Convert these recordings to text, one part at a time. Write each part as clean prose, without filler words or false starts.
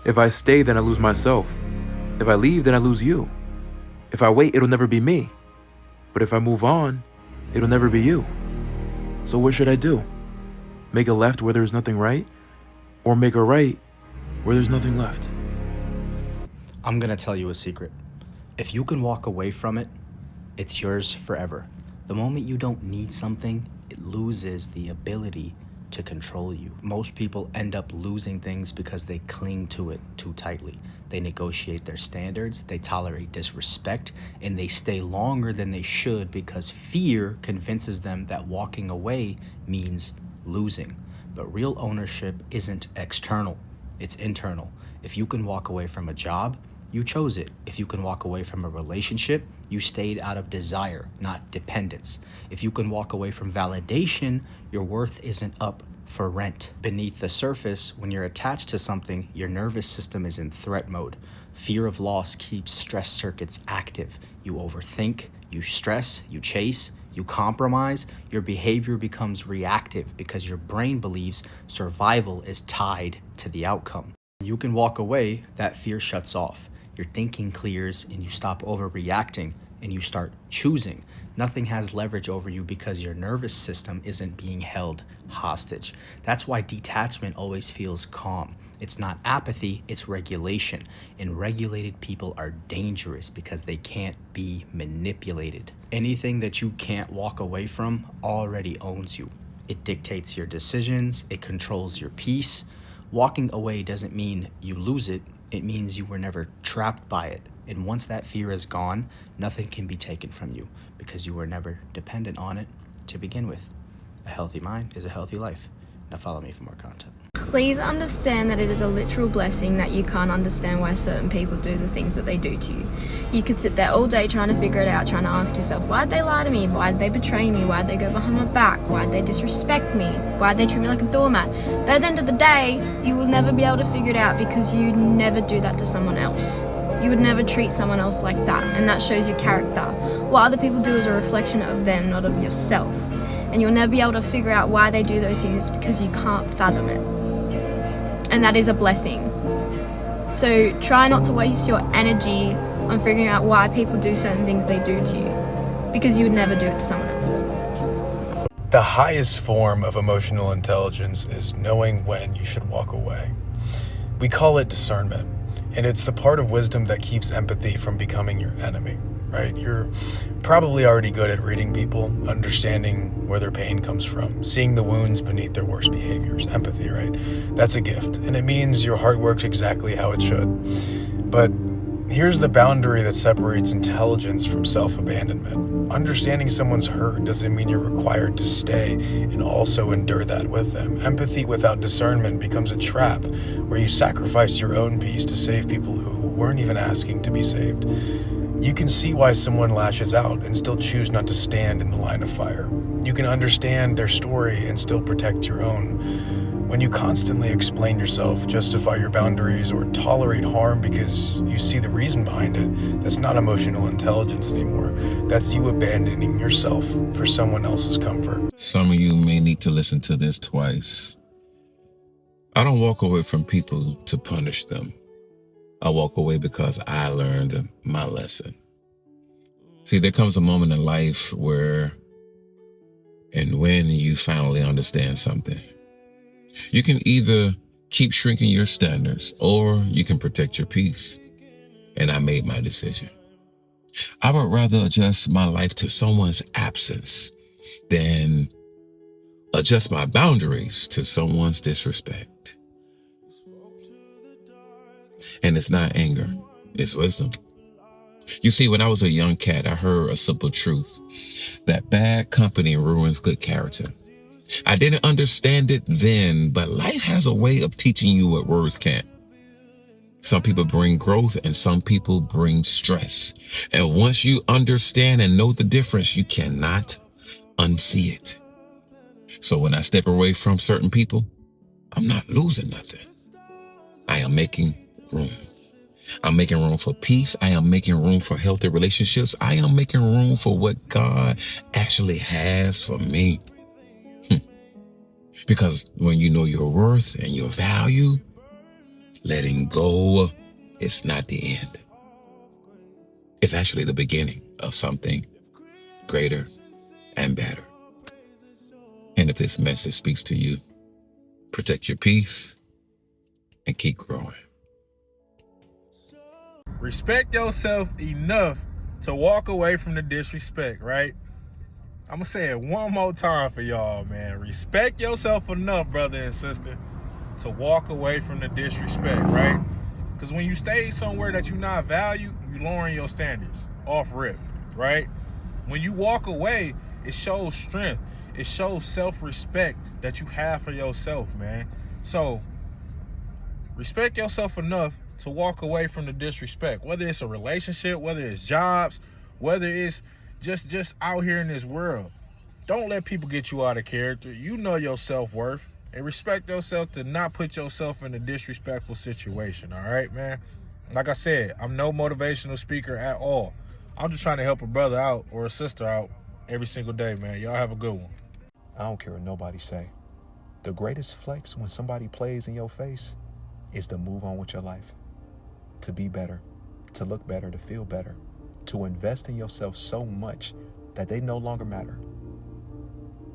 If I stay, then I lose myself. If I leave, then I lose you. If I wait, it'll never be me. But if I move on, it'll never be you. So what should I do? Make a left where there's nothing right? Or make a right where there's nothing left? I'm gonna tell you a secret. If you can walk away from it, it's yours forever. The moment you don't need something, it loses the ability to control you. Most people end up losing things because they cling to it too tightly. They negotiate their standards, they tolerate disrespect, and they stay longer than they should because fear convinces them that walking away means losing. But real ownership isn't external, it's internal. If you can walk away from a job, you chose it. If you can walk away from a relationship, you stayed out of desire, not dependence. If you can walk away from validation, your worth isn't up for rent. Beneath the surface, when you're attached to something, your nervous system is in threat mode. Fear of loss keeps stress circuits active. You overthink, you stress, you chase, you compromise. Your behavior becomes reactive because your brain believes survival is tied to the outcome. When you can walk away, that fear shuts off. Your thinking clears and you stop overreacting and you start choosing. Nothing has leverage over you because your nervous system isn't being held hostage. That's why detachment always feels calm. It's not apathy, it's regulation. And regulated people are dangerous because they can't be manipulated. Anything that you can't walk away from already owns you. It dictates your decisions, it controls your peace. Walking away doesn't mean you lose it. It means you were never trapped by it. And once that fear is gone, nothing can be taken from you because you were never dependent on it to begin with. A healthy mind is a healthy life. Now follow me for more content. Please understand that it is a literal blessing that you can't understand why certain people do the things that they do to you. You could sit there all day trying to figure it out, trying to ask yourself, why'd they lie to me? Why'd they betray me? Why'd they go behind my back? Why'd they disrespect me? Why'd they treat me like a doormat? But at the end of the day, you will never be able to figure it out because you never do that to someone else. You would never treat someone else like that, and that shows your character. What other people do is a reflection of them, not of yourself. And you'll never be able to figure out why they do those things because you can't fathom it. And that is a blessing. So try not to waste your energy on figuring out why people do certain things they do to you, because you would never do it to someone else. The highest form of emotional intelligence is knowing when you should walk away. We call it discernment, and it's the part of wisdom that keeps empathy from becoming your enemy, right? You're probably already good at reading people, understanding where their pain comes from, seeing the wounds beneath their worst behaviors. Empathy, right? That's a gift, and it means your heart works exactly how it should. But here's the boundary that separates intelligence from self-abandonment. Understanding someone's hurt doesn't mean you're required to stay and also endure that with them. Empathy without discernment becomes a trap where you sacrifice your own peace to save people who weren't even asking to be saved. You can see why someone lashes out and still choose not to stand in the line of fire. You can understand their story and still protect your own. When you constantly explain yourself, justify your boundaries, or tolerate harm because you see the reason behind it, that's not emotional intelligence anymore. That's you abandoning yourself for someone else's comfort. Some of you may need to listen to this twice. I don't walk away from people to punish them. I walk away because I learned my lesson. See, there comes a moment in life where and when you finally understand something. You can either keep shrinking your standards or you can protect your peace. And I made my decision. I would rather adjust my life to someone's absence than adjust my boundaries to someone's disrespect. And it's not anger, it's wisdom. You see, when I was a young cat, I heard a simple truth that bad company ruins good character. I didn't understand it then, but life has a way of teaching you what words can't. Some people bring growth and some people bring stress. And once you understand and know the difference, you cannot unsee it. So when I step away from certain people, I'm not losing nothing. I am making room. I'm making room for peace. I am making room for healthy relationships. I am making room for what God actually has for me. Because when you know your worth and your value, letting go is not the end. It's actually the beginning of something greater and better. And if this message speaks to you, protect your peace and keep growing. Respect yourself enough to walk away from the disrespect, right? I'm going to say it one more time for y'all, man. Respect yourself enough, brother and sister, to walk away from the disrespect, right? Because when you stay somewhere that you're not valued, you lowering your standards off rip, right? When you walk away, it shows strength. It shows self-respect that you have for yourself, man. So respect yourself enough to walk away from the disrespect, whether it's a relationship, whether it's jobs, whether it's just out here in this world. Don't let people get you out of character. You know your self-worth, and respect yourself to not put yourself in a disrespectful situation, all right, man? Like I said, I'm no motivational speaker at all. I'm just trying to help a brother out or a sister out every single day, man. Y'all have a good one. I don't care what nobody say. The greatest flex when somebody plays in your face is to move on with your life, to be better, to look better, to feel better, to invest in yourself so much that they no longer matter.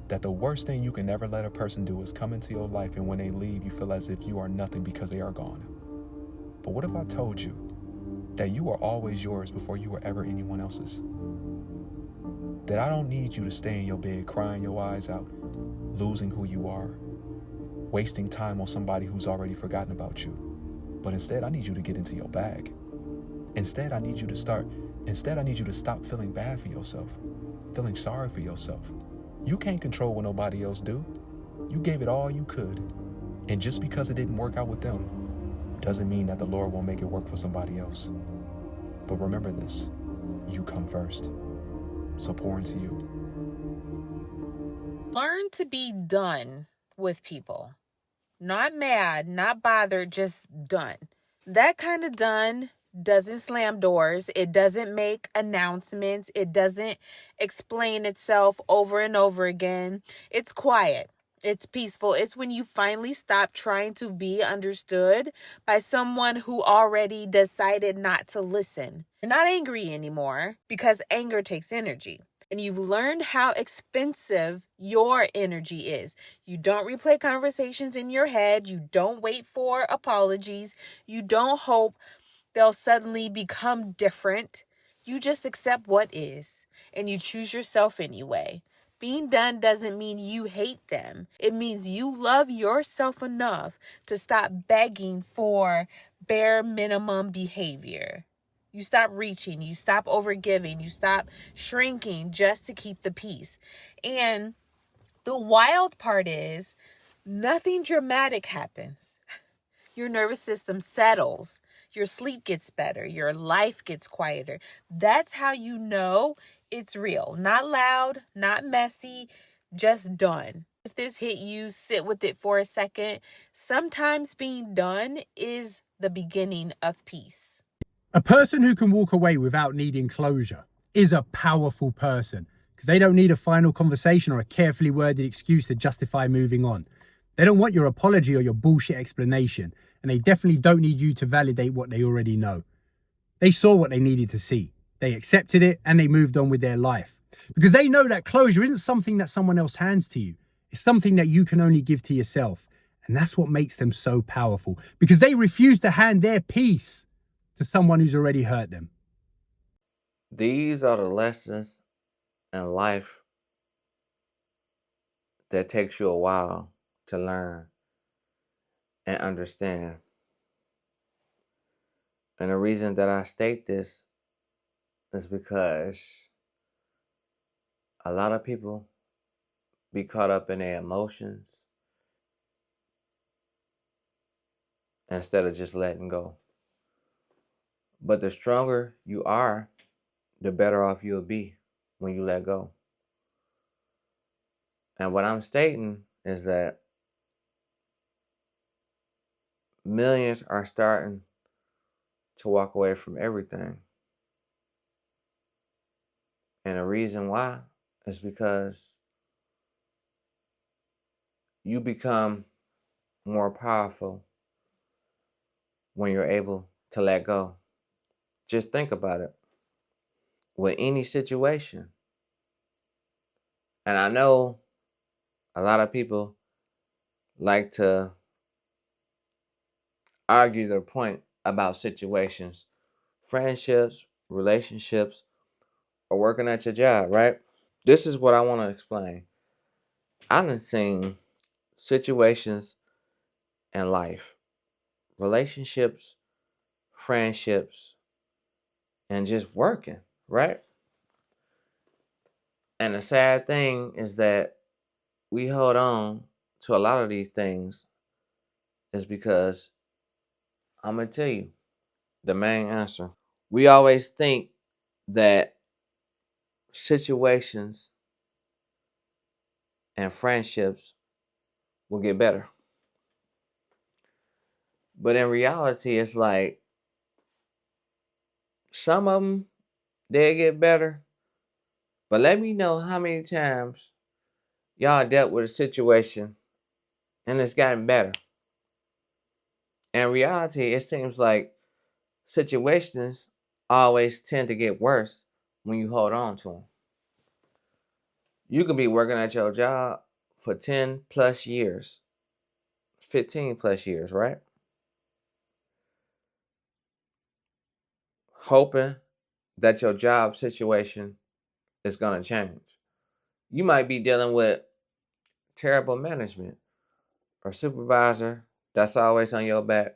That the worst thing you can ever let a person do is come into your life, and when they leave, you feel as if you are nothing because they are gone. But what if I told you that you are always yours before you were ever anyone else's? That I don't need you to stay in your bed crying your eyes out, losing who you are, wasting time on somebody who's already forgotten about you. But instead, I need you to get into your bag. Instead, I need you to stop feeling bad for yourself, feeling sorry for yourself. You can't control what nobody else do. You gave it all you could. And just because it didn't work out with them doesn't mean that the Lord won't make it work for somebody else. But remember this, you come first. So pour into you. Learn to be done with people. Not mad, not bothered, just done. That kind of done doesn't slam doors. It doesn't make announcements. It doesn't explain itself over and over again. It's quiet. It's peaceful. It's when you finally stop trying to be understood by someone who already decided not to listen. You're not angry anymore because anger takes energy. And you've learned how expensive your energy is. You don't replay conversations in your head. You don't wait for apologies. You don't hope they'll suddenly become different. You just accept what is, and you choose yourself anyway. Being done doesn't mean you hate them. It means you love yourself enough to stop begging for bare minimum behavior. You stop reaching, you stop overgiving, you stop shrinking just to keep the peace. And the wild part is nothing dramatic happens. Your nervous system settles, your sleep gets better, your life gets quieter. That's how you know it's real. Not loud, not messy, just done. If this hit you, sit with it for a second. Sometimes being done is the beginning of peace. A person who can walk away without needing closure is a powerful person because they don't need a final conversation or a carefully worded excuse to justify moving on. They don't want your apology or your bullshit explanation, and they definitely don't need you to validate what they already know. They saw what they needed to see. They accepted it and they moved on with their life because they know that closure isn't something that someone else hands to you. It's something that you can only give to yourself. And that's what makes them so powerful because they refuse to hand their peace to someone who's already hurt them. These are the lessons in life that takes you a while to learn and understand. And the reason that I state this is because a lot of people be caught up in their emotions instead of just letting go. But the stronger you are, the better off you'll be when you let go. And what I'm stating is that millions are starting to walk away from everything. And the reason why is because you become more powerful when you're able to let go. Just think about it. With any situation, and I know a lot of people like to argue their point about situations, friendships, relationships, or working at your job, right? This is what I want to explain. I done seen situations in life, relationships, friendships, and just working, right? And the sad thing is that we hold on to a lot of these things is because I'm going to tell you the main answer. We always think that situations and friendships will get better. But in reality, it's like some of them, they'll get better. But let me know how many times y'all dealt with a situation and it's gotten better. In reality, it seems like situations always tend to get worse when you hold on to them. You could be working at your job for 10 plus years, 15 plus years, right? Hoping that your job situation is going to change. You might be dealing with terrible management or supervisor that's always on your back,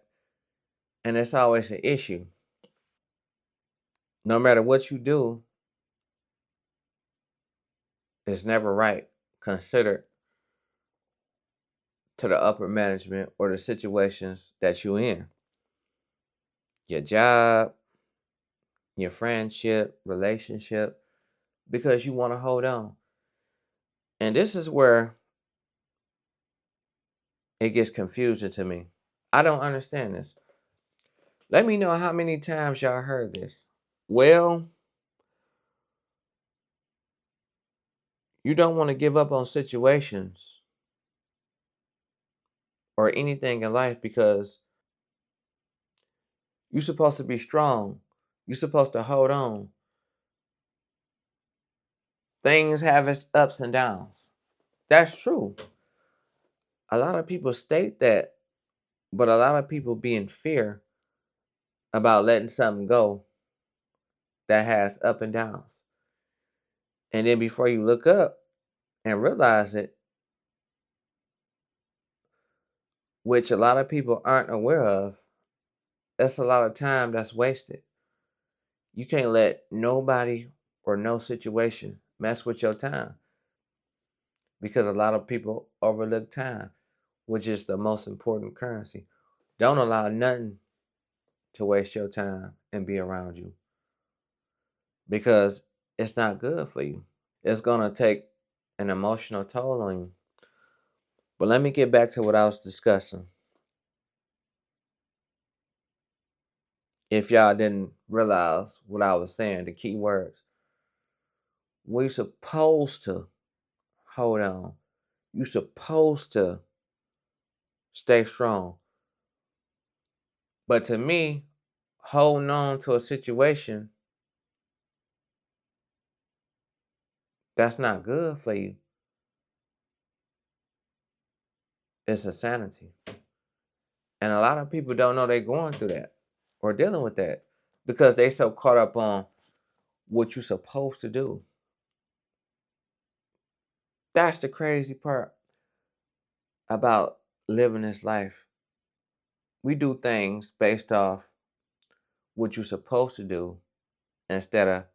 and it's always an issue. No matter what you do, it's never right considered to the upper management or the situations that you're in. Your job, your friendship, relationship, because you want to hold on. And this is where it gets confusing to me. I don't understand this. Let me know how many times y'all heard this. Well, you don't want to give up on situations or anything in life because you're supposed to be strong. You're supposed to hold on. Things have its ups and downs. That's true. A lot of people state that, but a lot of people be in fear about letting something go that has up and downs. And then before you look up and realize it, which a lot of people aren't aware of, that's a lot of time that's wasted. You can't let nobody or no situation mess with your time because a lot of people overlook time, which is the most important currency. Don't allow nothing to waste your time and be around you because it's not good for you. It's going to take an emotional toll on you. But let me get back to what I was discussing. If y'all didn't realize what I was saying, the key words, we're supposed to hold on. You're supposed to stay strong. But to me, holding on to a situation that's not good for you, it's insanity. And a lot of people don't know they're going through that or dealing with that because they so caught up on what you're supposed to do. That's the crazy part about living this life. We do things based off what you're supposed to do instead of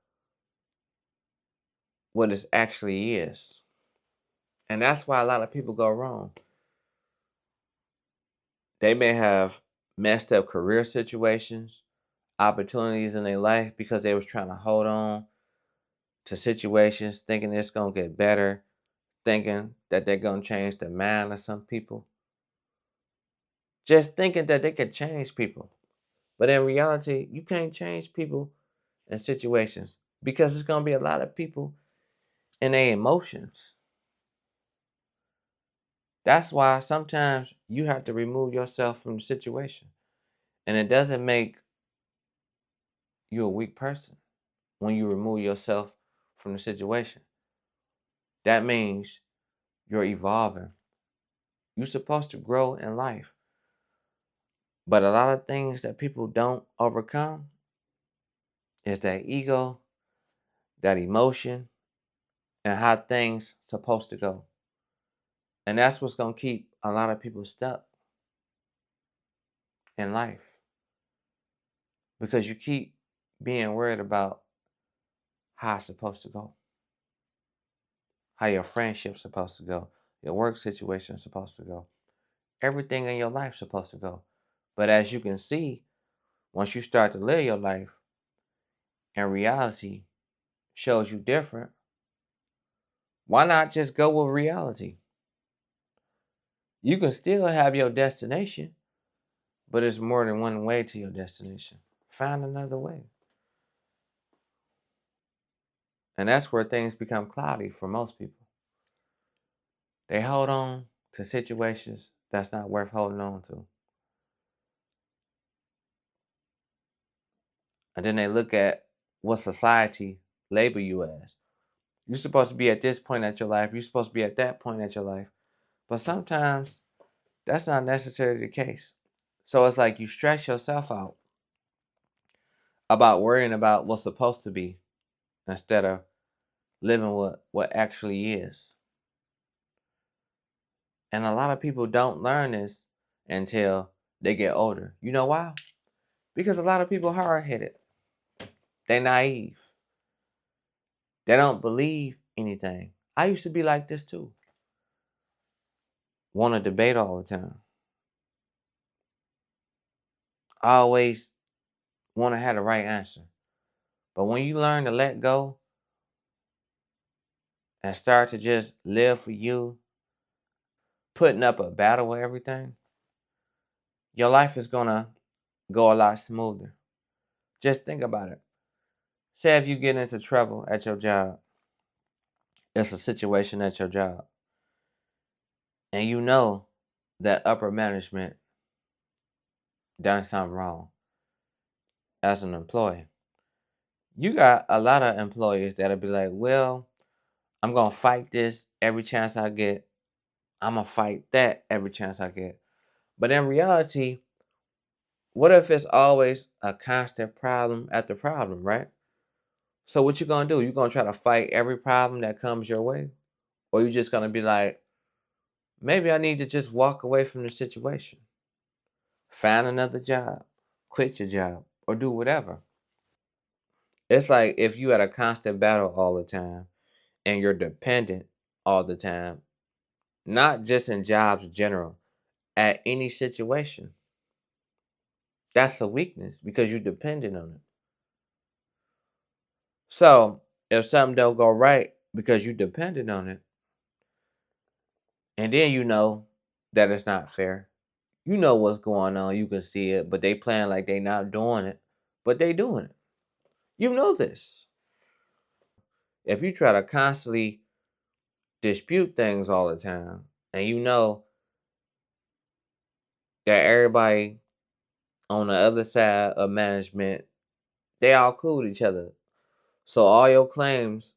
what it actually is. And that's why a lot of people go wrong. They may have messed up career situations, opportunities in their life because they was trying to hold on to situations thinking it's going to get better, thinking that they're going to change the mind of some people. Just thinking that they could change people. But in reality, you can't change people and situations because it's going to be a lot of people and their emotions. That's why sometimes you have to remove yourself from the situation And it doesn't make you a weak person when you remove yourself from the situation. That means you're evolving. You're supposed to grow in life. But a lot of things that people don't overcome is that ego, that emotion, and how things supposed to go. And that's what's going to keep a lot of people stuck in life. Because you keep being worried about how it's supposed to go, how your friendship's supposed to go, your work situation's supposed to go. Everything in your life's supposed to go. But as you can see, once you start to live your life and reality shows you different, why not just go with reality? You can still have your destination, but it's more than one way to your destination. Find another way. And that's where things become cloudy for most people. They hold on to situations that's not worth holding on to. And then they look at what society label you as. You're supposed to be at this point at your life. You're supposed to be at that point at your life. But sometimes that's not necessarily the case. So it's like you stress yourself out about worrying about what's supposed to be instead of living what actually is. And a lot of people don't learn this until they get older. You know why? Because a lot of people are hard-headed. They're naive. They don't believe anything. I used to be like this too. Want to debate all the time. I always want to have the right answer. But when you learn to let go and start to just live for you, putting up a battle with everything, your life is going to go a lot smoother. Just think about it. Say if you get into trouble at your job, it's a situation at your job, and you know that upper management done something wrong as an employee. You got a lot of employees that'll be like, well, I'm going to fight this every chance I get. I'm going to fight that every chance I get. But in reality, what if it's always a constant problem at the problem, right? So what you going to do? You going to try to fight every problem that comes your way? Or you just going to be like, maybe I need to just walk away from the situation. Find another job. Quit your job. Or do whatever. It's like if you had a constant battle all the time and you're dependent all the time, not just in jobs general, at any situation. That's a weakness because you're dependent on it. So if something don't go right because you're dependent on it, and then you know that it's not fair. You know what's going on, you can see it, but they playing like they not doing it, but they doing it. You know this. If you try to constantly dispute things all the time, and you know that everybody on the other side of management, they all cool with each other. So all your claims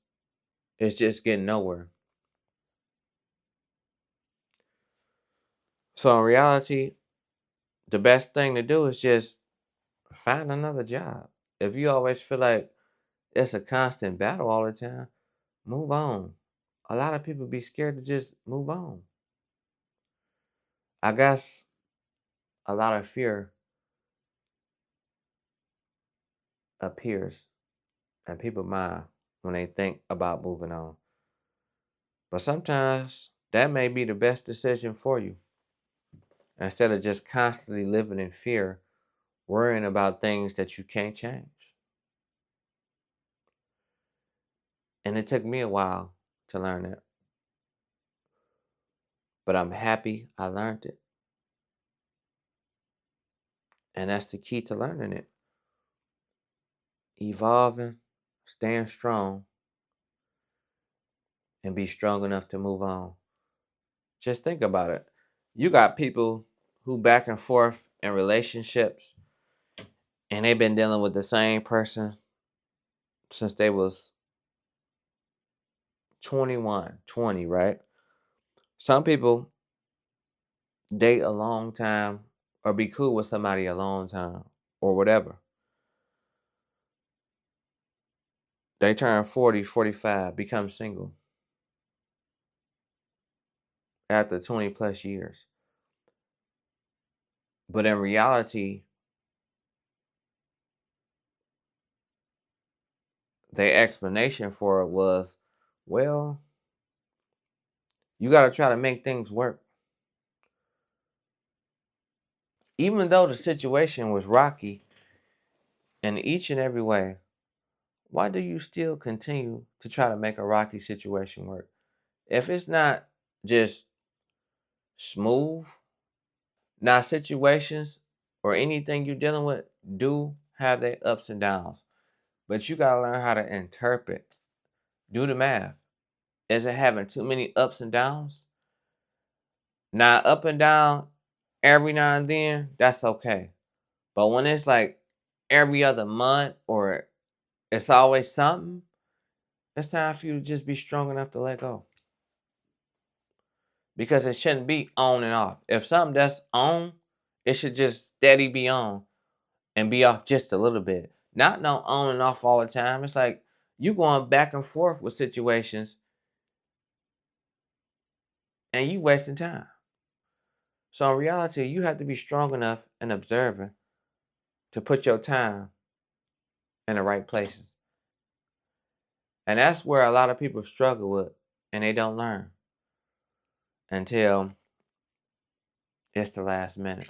is just getting nowhere. So in reality, the best thing to do is just find another job. If you always feel like it's a constant battle all the time, move on. A lot of people be scared to just move on. I guess a lot of fear appears in people's mind when they think about moving on. But sometimes that may be the best decision for you. Instead of just constantly living in fear, worrying about things that you can't change. And it took me a while to learn it. But I'm happy I learned it. And that's the key to learning it. Evolving, staying strong, and be strong enough to move on. Just think about it. You got people who back and forth in relationships and they've been dealing with the same person since they was 21, 20, right? Some people date a long time or be cool with somebody a long time or whatever. They turn 40, 45, become single after 20 plus years. But in reality, their explanation for it was, well, you got to try to make things work. Even though the situation was rocky in each and every way, why do you still continue to try to make a rocky situation work? If it's not just smooth, now situations or anything you're dealing with do have their ups and downs, but you got to learn how to interpret, do the math. Is it having too many ups and downs? Now, up and down every now and then, that's okay. But when it's like every other month or it's always something, it's time for you to just be strong enough to let go. Because it shouldn't be on and off. If something that's on, it should just steady be on and be off just a little bit. Not no on and off all the time. It's like you going back and forth with situations and you wasting time. So in reality, you have to be strong enough and observant to put your time in the right places. And that's where a lot of people struggle with and they don't learn until it's the last minute.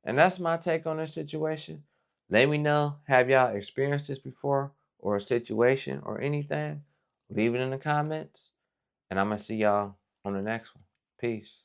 And that's my take on this situation. Let me know, have y'all experienced this before or a situation or anything? Leave it in the comments. And I'm going to see y'all on the next one. Peace.